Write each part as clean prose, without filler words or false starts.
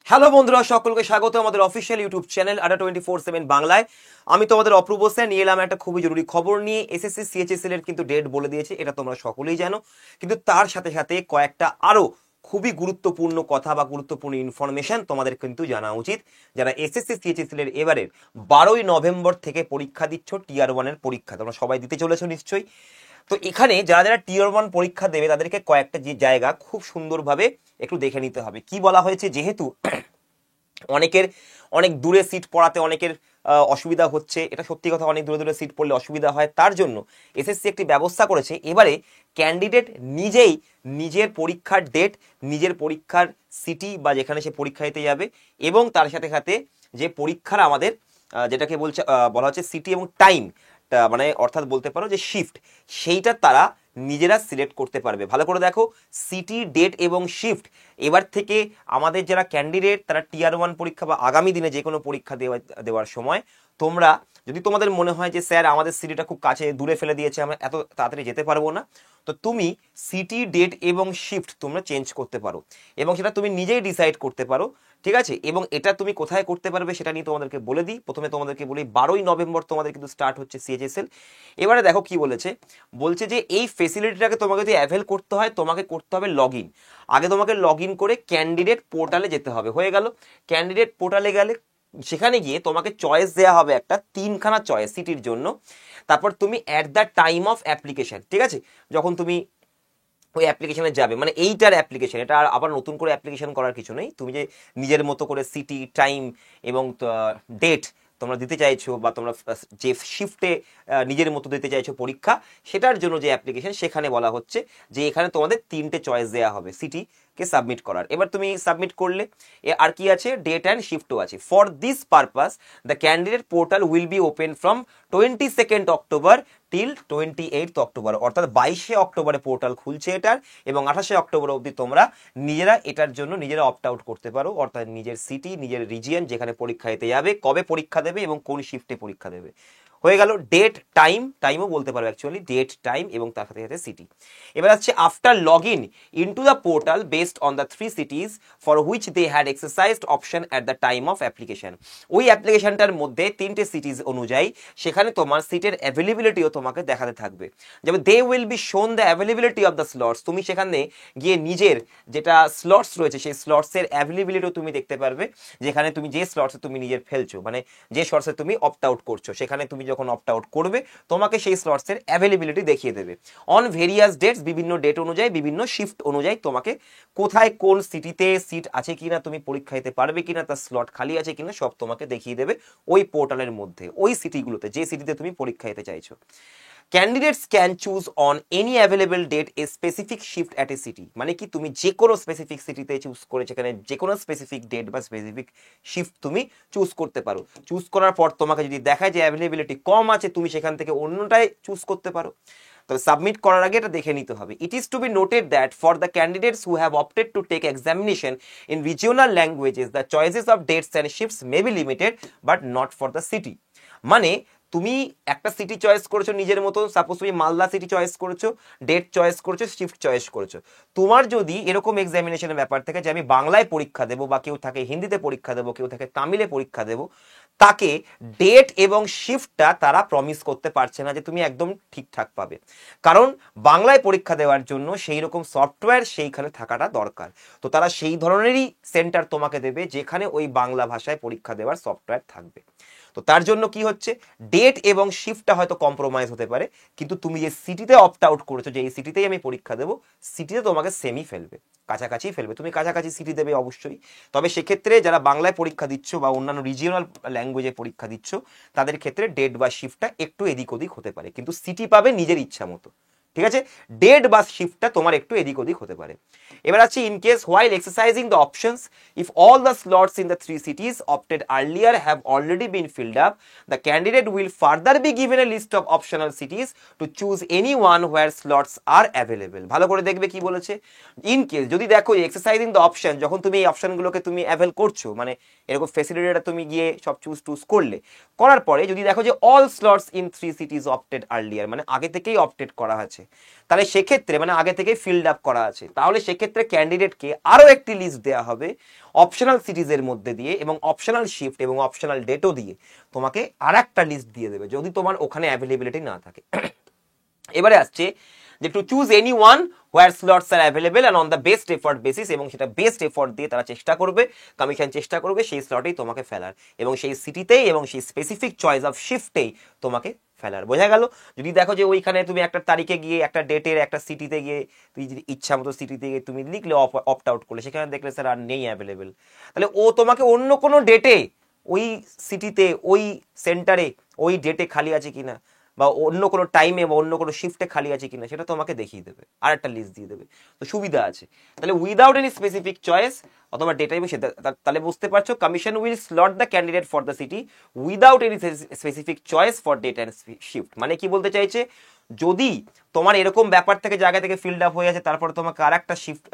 Hello বন্ধুরা, সকলকে স্বাগত আমাদের অফিসিয়াল ইউটিউব চ্যানেল ADDA24/7 বাংলায়। আমি তোমাদের অপূর্ব স্যার নিয়ে এলাম একটা খুবই জরুরি খবর নিয়ে। এসএসসি সিএইচএসএল এর কিন্তু ডেট বলে দিয়েছে, এটা তোমরা সকলেই জানো, কিন্তু তার সাথে সাথে কয়েকটা আরো খুবই গুরুত্বপূর্ণ কথা বা গুরুত্বপূর্ণ ইনফরমেশন তোমাদের কিন্তু জানা উচিত। যারা এসএসসি সিএইচএসএল এর এবারের 12ই নভেম্বর থেকে পরীক্ষা দিচ্ছ, টিয়ার 1-এর পরীক্ষা তোমরা সবাই দিতে চলেছো নিশ্চয়ই। তো এখানে যারা যারা টিয়ার 1 পরীক্ষা দেবে তাদেরকে কয়েকটা যে জায়গা খুব সুন্দরভাবে একটু দেখে নিতে হবে। কি বলা হয়েছে, যেহেতু অনেকের অনেক দূরে সিট পড়াতে অনেকের অসুবিধা হচ্ছে, এটা সত্যি কথা, অনেক দূরে দূরে সিট পড়লে অসুবিধা হয়, তার জন্য এসএসসি একটি ব্যবস্থা করেছে। এবারে ক্যান্ডিডেট নিজেই নিজের পরীক্ষার ডেট, নিজের পরীক্ষার সিটি বা যেখানে সে পরীক্ষা দিতে যাবে, এবং তার সাথে সাথে যে পরীক্ষার আমাদের যেটাকে বলা হচ্ছে সিটি এবং টাইম, মানে অর্থাৎ বলতে পারো যে শিফট, সেইটা তারা নিজেরা সিলেক্ট করতে পারবে। ভালো করে দেখো, সিটি, ডেট এবং শিফট এবার থেকে আমাদের যারা ক্যান্ডিডেট তারা টিয়ার 1 পরীক্ষা বা আগামী দিনে যে কোনো পরীক্ষা দেওয়ার সময় তোমরা যদি তোমাদের মনে হয় যে স্যার আমাদের সিটিটা খুব কাছে দূরে ফেলে দিয়েছে, আমরা এত তাড়াতাড়ি যেতে পারবো না, তো তুমি সিটি, ডেট এবং শিফট তোমরা চেঞ্জ করতে পারো এবং সেটা তুমি নিজেই ডিসাইড করতে পারো, ঠিক আছে। এবং এটা তুমি কোথায় করতে পারবে সেটা নিয়ে তোমাদেরকে বলে দিই। প্রথমে তোমাদেরকে বলি 12ই নভেম্বর তোমাদের কিন্তু স্টার্ট হচ্ছে সিএইচএসএল। এবারে দেখো কি বলছে যে এই ফেসিলিটিটাকে তোমাকে যদি অ্যাভেল করতে হয় তোমাকে করতে হবে লগ ইন। আগে তোমাকে লগ ইন করে ক্যান্ডিডেট পোর্টালে যেতে হবে, হয়ে গেল। ক্যান্ডিডেট পোর্টালে গেলে সেখানে গিয়ে তোমাকে চয়েস দেওয়া হবে একটা 3খানা চয়েস সিটির জন্য। তারপর তুমি at the time of application, ঠিক আছে, যখন তুমি ওই অ্যাপ্লিকেশনে যাবে, মানে এইটার অ্যাপ্লিকেশন, এটা আর আবার নতুন করে অ্যাপ্লিকেশন করার কিছু নেই, তুমি যে নিজের মতো করে সিটি, টাইম এবং ডেট তোমরা দিতে চাইছো বা তোমরা যে শিফটে নিজের মতো দিতে চাইছো পরীক্ষা, সেটার জন্য যে অ্যাপ্লিকেশন, সেখানে বলা হচ্ছে যে এখানে তোমাদের 3টে চয়েস দেওয়া হবে সিটি কে সাবমিট করার। এবার তুমি সাবমিট করলে আর কি আছে, ডেট অ্যান্ড শিফটও আছে। For this purpose the candidate portal will be open from 22 October till 28 October, অর্থাৎ 22শে অক্টোবরে পোর্টাল খুলছে এটার, এবং 28শে অক্টোবর অবধি তোমরা নিজেরা এটার জন্য নিজেরা অপ্ট আউট করতে পারো, অর্থাৎ নিজের সিটি, নিজের রিজিয়ন, যেখানে পরীক্ষা দিতে যাবে, কবে পরীক্ষা দেবে এবং কোন শিফটে পরীক্ষা দেবে। হয়ে গেল ডেট, টাইমও বলতে পারো অ্যাকচুয়ালি, ডেট, টাইম এবং তার সাথে সাথে সিটি। এবার আসছে after log in into the portal based on the 3 cities for which they had exercised option at the time of application. ওই অ্যাপ্লিকেশনটার মধ্যে 3টে সিটিজ অনুযায়ী সেখানে তোমার সিটের অ্যাভেলেবিলিটিও তোমাকে দেখাতে থাকবে। যেমন they will be shown the availability of the slots, তুমি সেখানে গিয়ে নিজের যেটা স্লটস রয়েছে সেই স্লটসের অ্যাভেলেবিলিটিও তুমি দেখতে পারবে, যেখানে তুমি যে স্লটসে তুমি নিজের ফেলছো, মানে যে স্লটসে তুমি অপ্ট আউট করছো, সেখানে তুমি যখন অপ্ট আউট করবে তোমাকে সেই স্লটসের অ্যাভেলেবিলিটি দেখিয়ে দেবে অন ভেরিয়াস ডেটস, বিভিন্ন ডেট অনুযায়ী, বিভিন্ন শিফট অনুযায়ী তোমাকে কোথায় কোন সিটিতে সিট আছে কিনা, তুমি পরীক্ষা দিতে পারবে কিনা, তার স্লট খালি আছে কিনা, সব তোমাকে দেখিয়ে দেবে ওই পোর্টালের মধ্যে, ওই সিটিগুলোতে, যে সিটিতে তুমি পরীক্ষা দিতে চাইছো। Candidates can choose on any available date a specific shift at a city, মানে কি তুমি যে কোনো স্পেসিফিক সিটিতে চুজ করে সেখানে যে কোনো স্পেসিফিক ডেট বা স্পেসিফিক শিফট তুমি চুজ করতে পারো। চুজ করার পর তোমাকে যদি দেখায় যে অ্যাভেলেবিলিটি কম আছে, তুমি সেখান থেকে অন্যটাই চুজ করতে পারো। তবে সাবমিট করার আগে এটা দেখে নিতে হবে। It is to be noted that for the candidates who have opted to take examination in regional languages the choices of dates and shifts may be limited but not for the city. মানে তুমি একটা city choice করেছো নিজের মতো, suppose তুমি Malda city choice করেছো, date choice করেছো, shift choice করেছো। তোমার যদি এরকম এক্সামিনেশনের ব্যাপার থাকে যে আমি বাংলায় পরীক্ষা দেবো, বা কেউ থাকে হিন্দিতে পরীক্ষা দেবো, কেউ থাকে তামিলে পরীক্ষা দেবো, তাকে ডেট এবং শিফটটা তারা প্রমিস করতে পারছে না যে তুমি একদম ঠিকঠাক পাবে, কারণ বাংলায় পরীক্ষা দেওয়ার জন্য সেই রকম সফটওয়্যার সেইখানে থাকাটা দরকার। তো তারা সেই ধরনেরই সেন্টার তোমাকে দেবে যেখানে ওই বাংলা ভাষায় পরীক্ষা দেওয়ার সফটওয়্যার থাকবে। তো তার জন্য কি হচ্ছে, ডেট এবং শিফটটা হয়তো কম্প্রোমাইজ হতে পারে, কিন্তু তুমি যে সিটিতে অপ্ট আউট করেছো যে এই সিটিতেই আমি পরীক্ষা দেবো, সিটিতে তোমাকে সেমই ফেলবে, কাছাকাছি ফেলবে, তুমি কাছাকাছি সিটি দেবে অবশ্যই। তবে সেক্ষেত্রে যারা বাংলায় পরীক্ষা দিচ্ছ বা অন্যান্য রিজিওনাল ল্যাঙ্গুয়েজে পরীক্ষা দিচ্ছ, তাদের ক্ষেত্রে ডেট বা শিফটটা একটু এদিক ওদিক হতে পারে, কিন্তু সিটি পাবে নিজের ইচ্ছা মতো, ঠিক আছে। ডেট বা শিফটটা তোমার একটু এদিক ওদিক হতে পারে। এবার আছে in case while exercising the options if all the slots in the 3 cities opted earlier have already been filled up, the candidate will further be given a list of optional cities to choose any one where slots are available. ভালো করে দেখবে কি বলেছে, in case যদি দেখো exercising the option, যখন তুমি এই অপশনগুলোকে তুমি অ্যাভেল করছো, মানে এরকম ফেসিলিটিটা তুমি গিয়ে সব চুজ করলে, করার পরে যদি দেখো যে all slots in 3 cities opted earlier, মানে আগে থেকেই অপটেড করা আছে, তাহলে সেক্ষেত্রে মানে আগে থেকে ফিল্ড আপ করা আছে, তাহলে সেক্ষেত্রে ক্যান্ডিডেটকে আরো একটি লিস্ট দেওয়া হবে অপশনাল সিটিজের মধ্যে দিয়ে এবং অপশনাল শিফট এবং অপশনাল ডেটও দিয়ে তোমাকে আর একটা লিস্ট দিয়ে দেবে যদি তোমার ওখানে অ্যাভেলেবিলিটি না থাকে। এবারে আসছে যে to choose any one where slots are available and on the best effort basis, এবং সেটা বেস্ট এফর্ট দিয়ে তারা চেষ্টা করবে, কমিশন চেষ্টা করবে সেই স্লটেই তোমাকে ফেলার এবং সেই সিটিতেই এবং সেই স্পেসিফিক চয়েস অফ শিফটেই তোমাকে ফেলার। বোঝা গেল? যদি দেখো যে ওইখানে তুমি একটা তারিখে গিয়ে একটা ডেটের একটা সিটিতে গিয়ে তুমি যদি ইচ্ছা মতো সিটিতে গিয়ে তুমি লিখলে অপ্ট আউট করলে, সেখানে দেখলে স্যার আর নেই অ্যাভেলেবেল, তাহলে ও তোমাকে অন্য কোনো ডেটে ওই সিটিতে ওই সেন্টারে ওই ডেটে খালি আছে কিনা বা অন্য কোনো টাইমে বা অন্য কোনো শিফটে খালি আছে কিনা সেটা তোমাকে দেখিয়ে দেবে, আর একটা লিস্ট দিয়ে দেবে। তো সুবিধা আছে। তাহলে উইদাউট এনি স্পেসিফিক চয়েস অথবা ডেটা, তাহলে বুঝতে পারছো commission will slot the candidate for the city without any specific choice for date and shift. মানে কি বলতে চাইছে, যদি তোমার এরকম ব্যাপার থেকে জায়গা থেকে ফিল্ড আপ হয়ে আছে, তারপরে তোমাকে আর একটা শিফট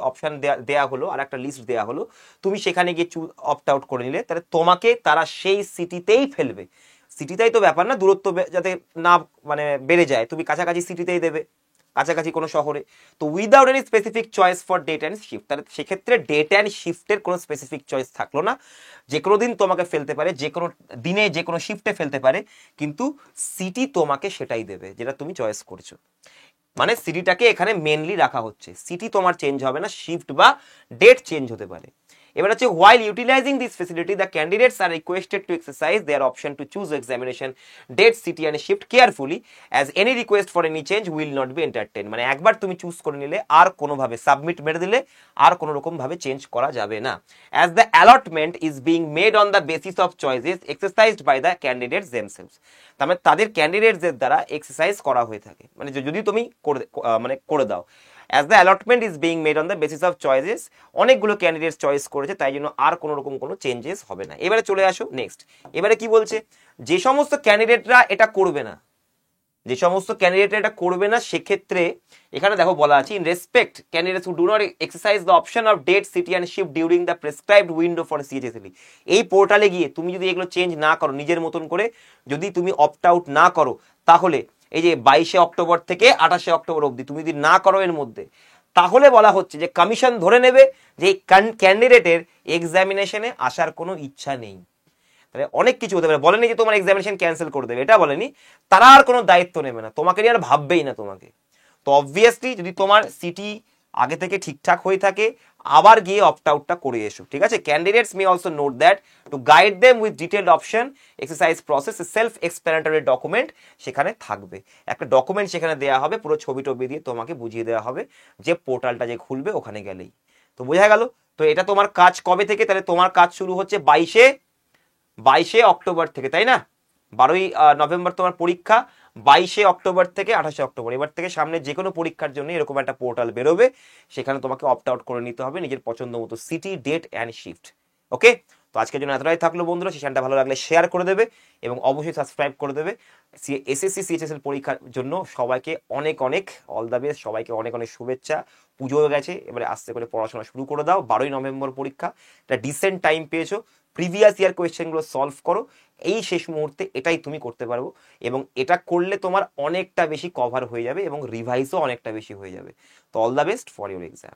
অপশন দেয়া হলো, আর একটা লিস্ট দেওয়া হলো, তুমি সেখানে গিয়ে অপ্ট আউট করে নিলে, তাহলে তোমাকে তারা সেই সিটিতেই ফেলবে। সিটিতেই তো ব্যাপার না, দূরত্ব যাতে না মানে বেড়ে যায়, তুমি কাছাকাছি সিটিতেই দেবে, কাছাকাছি কোনো শহরে। তো without any specific choice for date and shift, তাহলে সেক্ষেত্রে ডেট অ্যান্ড শিফটের কোনো স্পেসিফিক চয়েস থাকলো না, যে কোনো দিন তোমাকে ফেলতে পারে, যে কোনো দিনে যে কোনো শিফটে ফেলতে পারে, কিন্তু সিটি তোমাকে সেটাই দেবে যেটা তুমি চয়েস করছো। মানে সিটিটাকে এখানে মেনলি রাখা হচ্ছে, সিটি তোমার চেঞ্জ হবে না, শিফট বা ডেট চেঞ্জ হতে পারে। এবার হচ্ছে while utilizing this facility the candidates are requested to exercise their option to choose examination date, city and shift carefully as any request for any change will not be entertained। মানে একবার তুমি choose করে নিলে আর কোনোভাবে submit মেরে দিলে আর কোনো রকম ভাবে চেঞ্জ করা যাবে না। as the allotment is being made on the basis of choices exercised by the candidates themselves, তার মানে তাদের ক্যান্ডিডেটসদের দ্বারা এক্সারসাইজ করা হয়ে থাকে, মানে যদি তুমি করে দাও। as the allotment is being made on the basis of choices, অনেকগুলো ক্যান্ডিডেটস চয়েস করেছে, তাই জন্য আর কোনো রকম কোনো চেঞ্জেস হবে না। এবারে চলে আসো নেক্সট। এবারে কি বলছে, যে সমস্ত ক্যান্ডিডেটরা এটা করবে না, যে সমস্ত ক্যান্ডিডেটরা এটা করবে না, সেক্ষেত্রে এখানে দেখো বলা আছে in respect candidates who do not exercise the option of date, city and shift during the prescribed window for CHSL. এই পোর্টালে গিয়ে তুমি যদি এগুলো চেঞ্জ না করো, নিজের মতন করে যদি তুমি অপ্ট আউট না করো, তাহলে এই যে 22শে অক্টোবর থেকে 28শে অক্টোবর অবধি তুমি যদি না করো এর মধ্যে, তাহলে বলা হচ্ছে যে কমিশন ধরে নেবে যে ক্যান্ডিডেটের এক্সামিনেশনে আসার কোনো ইচ্ছা নেই। তাহলে অনেক কিছু হতে পারে, বলেনি যে তোমার এক্সামিনেশন ক্যান্সেল করে দেবে, এটা বলেনি, তারা আর কোনো দায়িত্ব নেবে না, তোমাকে নিয়ে আর ভাববেই না তোমাকে। তো অবভিয়াসলি যদি তোমার সিটি আগে থেকে ঠিকঠাক হয়ে থাকে, আবার গিয়ে অপ্ট আউটটা করে এসো, ঠিক আছে। Candidates may also note that to guide them with detailed option exercise process self explanatory document সেখানে থাকবে, একটা ডকুমেন্ট সেখানে দেওয়া হবে, পুরো ছবি টবি দিয়ে তোমাকে বুঝিয়ে দেওয়া হবে যে পোর্টালটা যে খুলবে ওখানে গেলেই। তো বোঝা গেল? তো এটা তোমার কাজ কবে থেকে, তাহলে তোমার কাজ শুরু হচ্ছে 22শে অক্টোবর থেকে, তাই না? 12ই নভেম্বর তোমার পরীক্ষা, 22শে অক্টোবর থেকে 28শে অক্টোবর, এবার থেকে সামনে যে কোনো পরীক্ষার জন্য এরকম একটা পোর্টাল বেরোবে, সেখানে তোমাকে অপ্ট আউট করে নিতে হবে নিজের পছন্দ মতো সিটি, ডেট অ্যান্ড শিফট। ওকে, তো আজকের জন্য এতটাই থাকলো বন্ধুরা। সেশনটা ভালো লাগলে শেয়ার করে দেবে এবং অবশ্যই সাবস্ক্রাইব করে দেবে। এসএসসি সিএইচএসএল পরীক্ষার জন্য সবাইকে অনেক অনেক অল দ্য বেস্ট, সবাইকে অনেক অনেক শুভেচ্ছা। পুজো হয়ে গেছে, এবারে আস্তে করে পড়াশোনা শুরু করে দাও। 12ই নভেম্বর পরীক্ষা, একটা ডিসেন্ট টাইম পেয়েছো, প্রিভিয়াস ইয়ার কোয়েশ্চেনগুলো সলভ করো, এই শেষ মুহূর্তে এটাই তুমি করতে পারবো এবং এটা করলে তোমার অনেকটা বেশি কভার হয়ে যাবে এবং রিভাইসও অনেকটা বেশি হয়ে যাবে। তো all the best for your exam.